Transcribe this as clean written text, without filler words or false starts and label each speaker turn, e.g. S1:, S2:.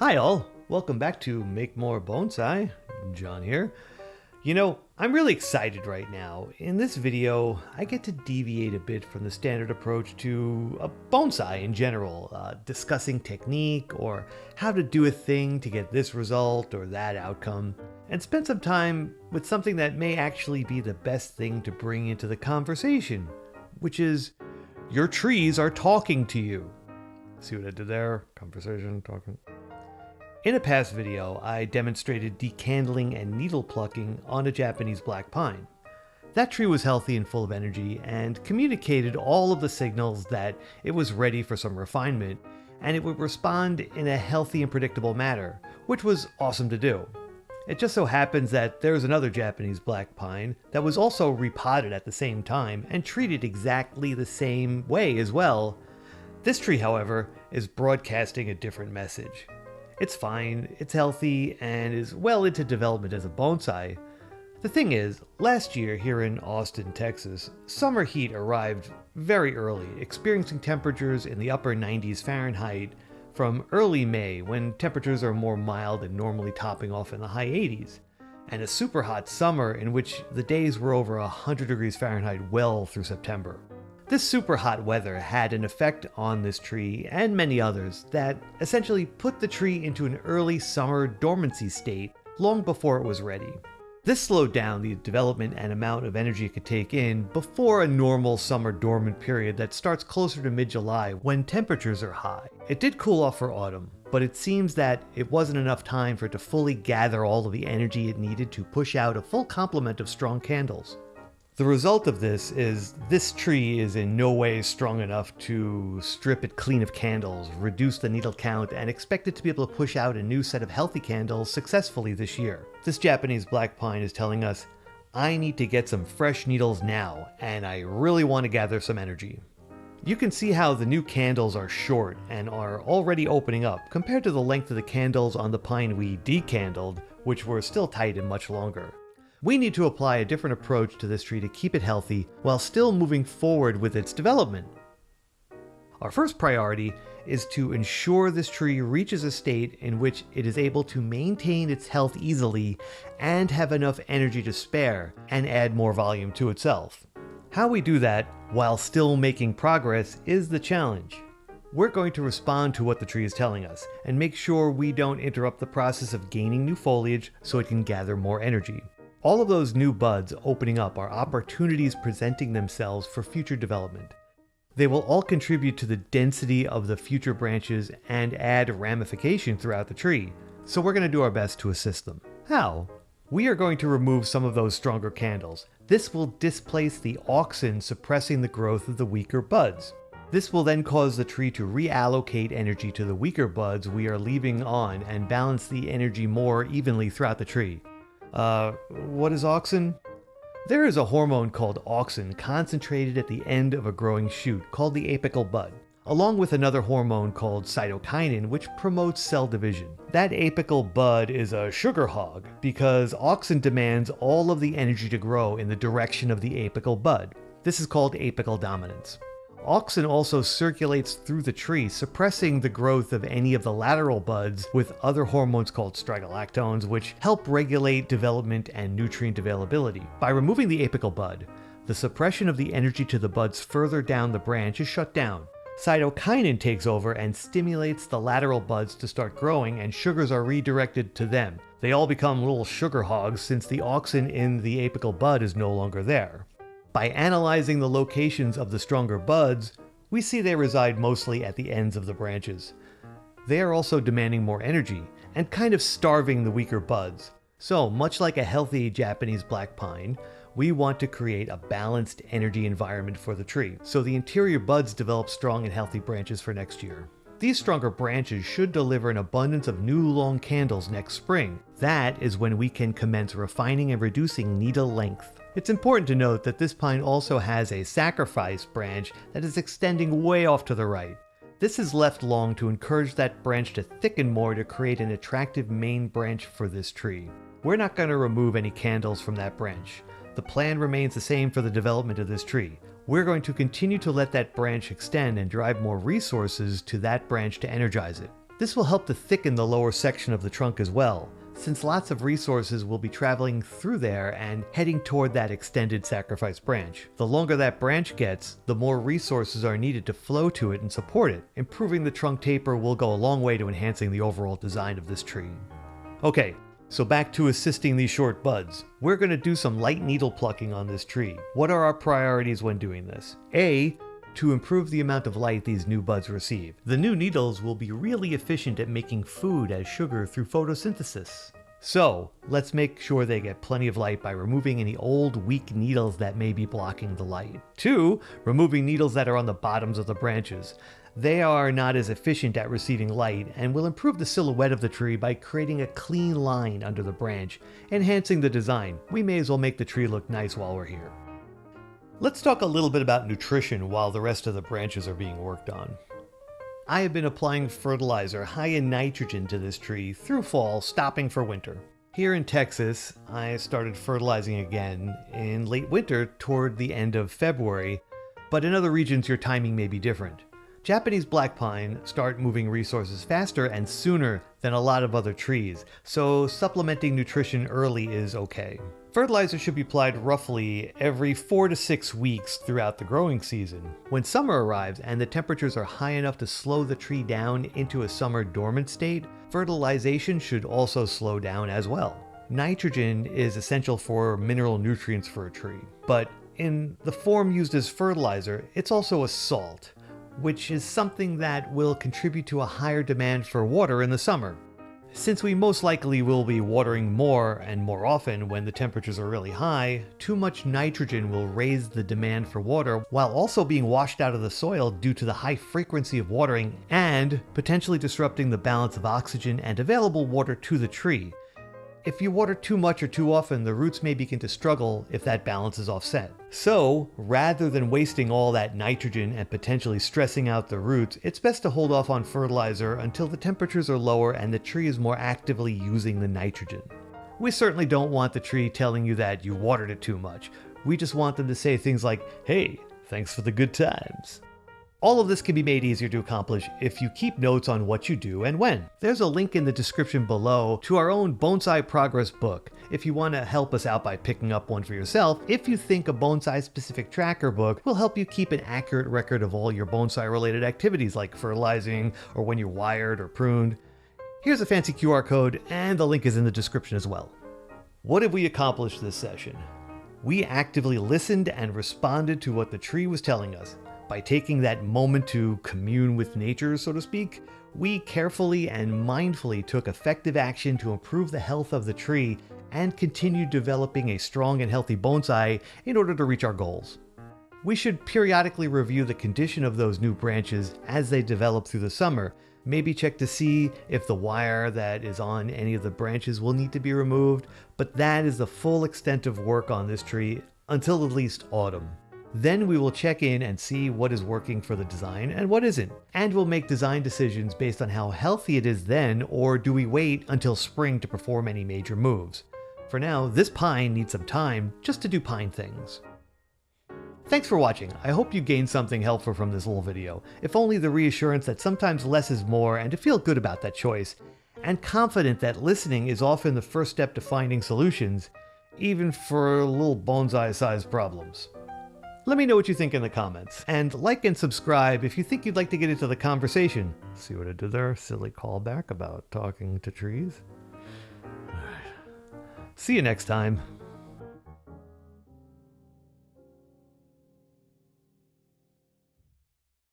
S1: Hi all, welcome back to Make More Bonsai. John here. I'm really excited right now. In this video, I get to deviate a bit from the standard approach to a bonsai in general, discussing technique or how to do a thing to get this result or that outcome, and spend some time with something that may actually be the best thing to bring into the conversation, which is your trees are talking to you. See what I did there? Conversation, talking. In a past video, I demonstrated decandling and needle plucking on a Japanese black pine. That tree was healthy and full of energy and communicated all of the signals that it was ready for some refinement, and it would respond in a healthy and predictable manner, which was awesome to do. It just so happens that there's another Japanese black pine that was also repotted at the same time and treated exactly the same way as well. This tree, however, is broadcasting a different message. It's fine, it's healthy, and is well into development as a bonsai. The thing is, last year here in Austin, Texas, summer heat arrived very early, experiencing temperatures in the upper 90s Fahrenheit from early May, when temperatures are more mild and normally topping off in the high 80s, and a super hot summer in which the days were over 100 degrees Fahrenheit well through September. This super hot weather had an effect on this tree and many others that essentially put the tree into an early summer dormancy state long before it was ready. This slowed down the development and amount of energy it could take in before a normal summer dormant period that starts closer to mid-July when temperatures are high. It did cool off for autumn, but it seems that it wasn't enough time for it to fully gather all of the energy it needed to push out a full complement of strong candles. The result of this is this tree is in no way strong enough to strip it clean of candles, reduce the needle count, and expect it to be able to push out a new set of healthy candles successfully this year. This Japanese black pine is telling us, I need to get some fresh needles now, and I really want to gather some energy. You can see how the new candles are short and are already opening up compared to the length of the candles on the pine we decandled, which were still tight and much longer. We need to apply a different approach to this tree to keep it healthy while still moving forward with its development. Our first priority is to ensure this tree reaches a state in which it is able to maintain its health easily and have enough energy to spare and add more volume to itself. How we do that while still making progress is the challenge. We're going to respond to what the tree is telling us and make sure we don't interrupt the process of gaining new foliage so it can gather more energy. All of those new buds opening up are opportunities presenting themselves for future development. They will all contribute to the density of the future branches and add ramification throughout the tree, so we're going to do our best to assist them. How? We are going to remove some of those stronger candles. This will displace the auxin suppressing the growth of the weaker buds. This will then cause the tree to reallocate energy to the weaker buds we are leaving on and balance the energy more evenly throughout the tree. What is auxin? There is a hormone called auxin concentrated at the end of a growing shoot called the apical bud, along with another hormone called cytokinin which promotes cell division. That apical bud is a sugar hog because auxin demands all of the energy to grow in the direction of the apical bud. This is called apical dominance. Auxin also circulates through the tree, suppressing the growth of any of the lateral buds with other hormones called strigolactones, which help regulate development and nutrient availability. By removing the apical bud, the suppression of the energy to the buds further down the branch is shut down. Cytokinin takes over and stimulates the lateral buds to start growing, and sugars are redirected to them. They all become little sugar hogs since the auxin in the apical bud is no longer there. By analyzing the locations of the stronger buds, we see they reside mostly at the ends of the branches. They are also demanding more energy and kind of starving the weaker buds. So, much like a healthy Japanese black pine, we want to create a balanced energy environment for the tree, so the interior buds develop strong and healthy branches for next year. These stronger branches should deliver an abundance of new long candles next spring. That is when we can commence refining and reducing needle length. It's important to note that this pine also has a sacrifice branch that is extending way off to the right. This is left long to encourage that branch to thicken more to create an attractive main branch for this tree. We're not going to remove any candles from that branch. The plan remains the same for the development of this tree. We're going to continue to let that branch extend and drive more resources to that branch to energize it. This will help to thicken the lower section of the trunk as well, since lots of resources will be traveling through there and heading toward that extended sacrifice branch. The longer that branch gets, the more resources are needed to flow to it and support it. Improving the trunk taper will go a long way to enhancing the overall design of this tree. Okay, so back to assisting these short buds. We're going to do some light needle plucking on this tree. What are our priorities when doing this? A, to improve the amount of light these new buds receive. The new needles will be really efficient at making food as sugar through photosynthesis. So, let's make sure they get plenty of light by removing any old, weak needles that may be blocking the light. 2, removing needles that are on the bottoms of the branches. They are not as efficient at receiving light and will improve the silhouette of the tree by creating a clean line under the branch, enhancing the design. We may as well make the tree look nice while we're here. Let's talk a little bit about nutrition while the rest of the branches are being worked on. I have been applying fertilizer high in nitrogen to this tree through fall, stopping for winter. Here in Texas, I started fertilizing again in late winter toward the end of February, but in other regions your timing may be different. Japanese black pine start moving resources faster and sooner than a lot of other trees, so supplementing nutrition early is okay. Fertilizer should be applied roughly every 4 to 6 weeks throughout the growing season. When summer arrives and the temperatures are high enough to slow the tree down into a summer dormant state, fertilization should also slow down as well. Nitrogen is essential for mineral nutrients for a tree, but in the form used as fertilizer, it's also a salt, which is something that will contribute to a higher demand for water in the summer. Since we most likely will be watering more and more often when the temperatures are really high, too much nitrogen will raise the demand for water while also being washed out of the soil due to the high frequency of watering and potentially disrupting the balance of oxygen and available water to the tree. If you water too much or too often, the roots may begin to struggle if that balance is offset. So, rather than wasting all that nitrogen and potentially stressing out the roots, it's best to hold off on fertilizer until the temperatures are lower and the tree is more actively using the nitrogen. We certainly don't want the tree telling you that you watered it too much. We just want them to say things like, "Hey, thanks for the good times." All of this can be made easier to accomplish if you keep notes on what you do and when. There's a link in the description below to our own Bonsai Progress book if you want to help us out by picking up one for yourself. If you think a bonsai-specific tracker book will help you keep an accurate record of all your bonsai-related activities like fertilizing or when you're wired or pruned. Here's a fancy QR code and the link is in the description as well. What have we accomplished this session? We actively listened and responded to what the tree was telling us. By taking that moment to commune with nature, so to speak, we carefully and mindfully took effective action to improve the health of the tree and continued developing a strong and healthy bonsai in order to reach our goals. We should periodically review the condition of those new branches as they develop through the summer. Maybe check to see if the wire that is on any of the branches will need to be removed, but that is the full extent of work on this tree until at least autumn. Then we will check in and see what is working for the design and what isn't. And we'll make design decisions based on how healthy it is then, or do we wait until spring to perform any major moves. For now, this pine needs some time just to do pine things. Thanks for watching. I hope you gained something helpful from this little video, if only the reassurance that sometimes less is more and to feel good about that choice, and confident that listening is often the first step to finding solutions, even for little bonsai-sized problems. Let me know what you think in the comments, and like and subscribe if you think you'd like to get into the conversation. See what I did there? Silly callback about talking to trees. All right. See you next time.